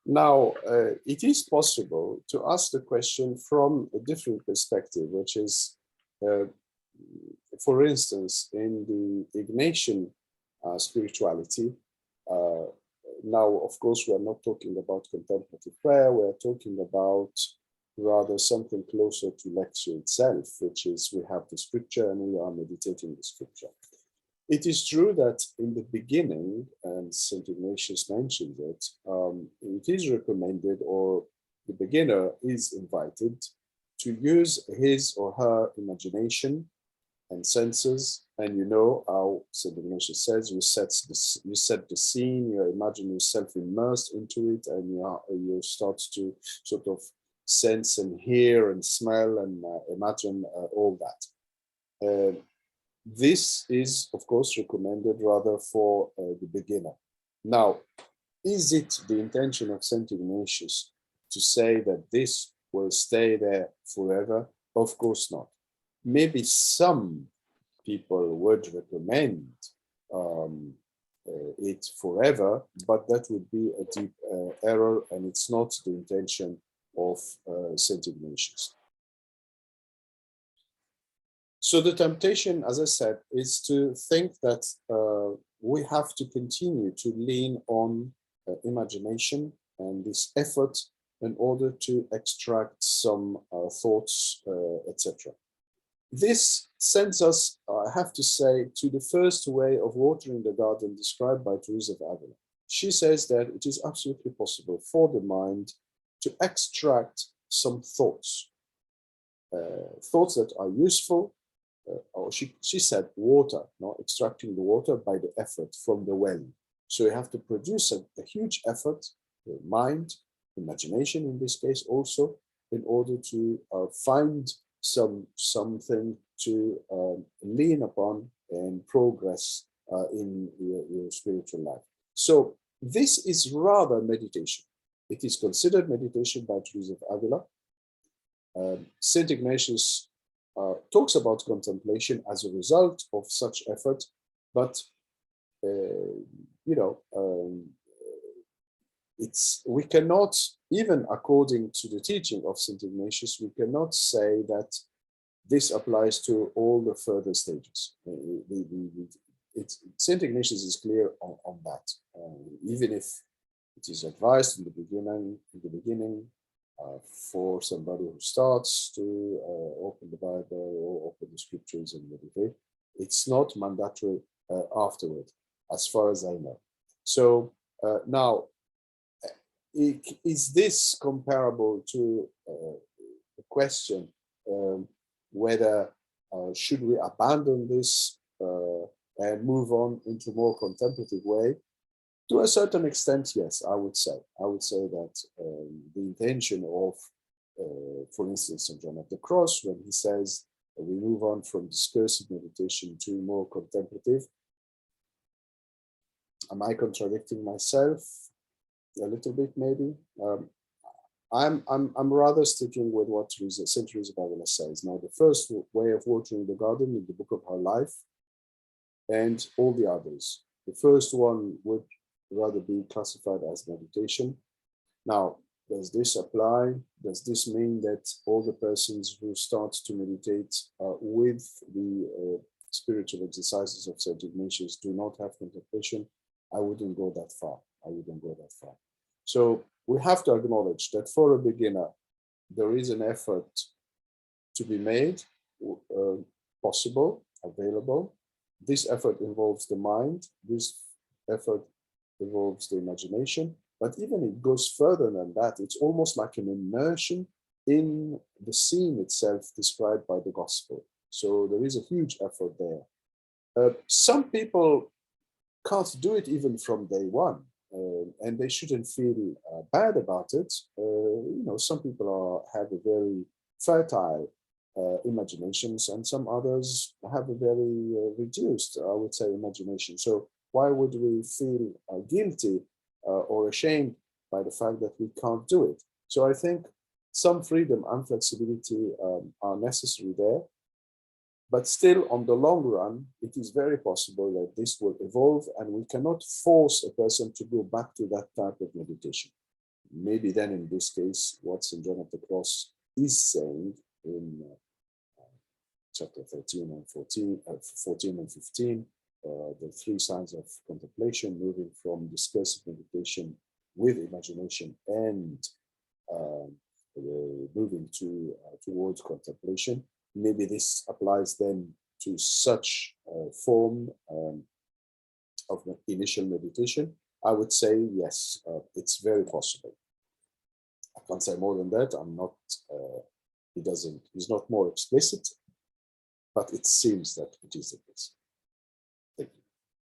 Now, it is possible to ask the question from a different perspective, which is, uh, for instance, in the Ignatian spirituality. uh, Now, of course, we are not talking about contemplative prayer, we are talking about rather something closer to lecture itself, which is we have the scripture and we are meditating the scripture. It is true that in the beginning, and St. Ignatius mentioned it, it is recommended, or the beginner is invited to use his or her imagination and senses. And you know how St. Ignatius says, you set the scene, you imagine yourself immersed into it, and you start to sort of sense and hear and smell and imagine all that. This is, of course, recommended rather for the beginner. Now, is it the intention of St. Ignatius to say that this will stay there forever? Of course not. Maybe some people would recommend it forever, but that would be a deep error, and it's not the intention of St. Ignatius. So the temptation, as I said, is to think that we have to continue to lean on imagination and this effort in order to extract some thoughts, etc. This sends us, I have to say, to the first way of watering the garden described by Teresa of Avila. She says that it is absolutely possible for the mind to extract some thoughts, thoughts that are useful, or she said water, no, extracting the water by the effort from the well. So you have to produce a huge effort, mind, imagination in this case also, in order to find something to lean upon and progress in your spiritual life. So this is rather meditation. It is considered meditation by Teresa of Avila. Saint Ignatius talks about contemplation as a result of such effort, but we cannot, even according to the teaching of Saint Ignatius, we cannot say that this applies to all the further stages. Saint Ignatius is clear on that, even if it is advised in the beginning, for somebody who starts to open the Bible or open the scriptures and meditate. It's not mandatory afterward, as far as I know. So now, is this comparable to the question whether should we abandon this and move on into a more contemplative way? To a certain extent, yes, I would say. I would say that the intention of, for instance, St. John of the Cross, when he says we move on from discursive meditation to more contemplative. Am I contradicting myself a little bit, maybe? I'm rather sticking with what St. Teresa of Avila says. Now, the first way of watering the garden is the book of her life, and all the others. The first one would rather be classified as meditation. Now, does this apply? Does this mean that all the persons who start to meditate with the spiritual exercises of St. Ignatius do not have contemplation? I wouldn't go that far. I wouldn't go that far. So we have to acknowledge that for a beginner, there is an effort to be made, possible, available. This effort involves the mind. This effort involves the imagination. But even it goes further than that. It's almost like an immersion in the scene itself described by the gospel. So there is a huge effort there. Some people can't do it even from day one, and they shouldn't feel bad about it. Some people have a very fertile imaginations, and some others have a very reduced, I would say, imagination. So why would we feel guilty or ashamed by the fact that we can't do it? So I think some freedom and flexibility are necessary there. But still, on the long run, it is very possible that this will evolve, and we cannot force a person to go back to that type of meditation. maybe then in this case, what St. John of the Cross is saying in chapter 13 and 14, 14 and 15, the three signs of contemplation, moving from discursive meditation with imagination and moving towards contemplation. Maybe this applies then to such form of initial meditation. I would say yes, it's very possible. I can't say more than that. I'm not. He's not more explicit, but it seems that it is the case.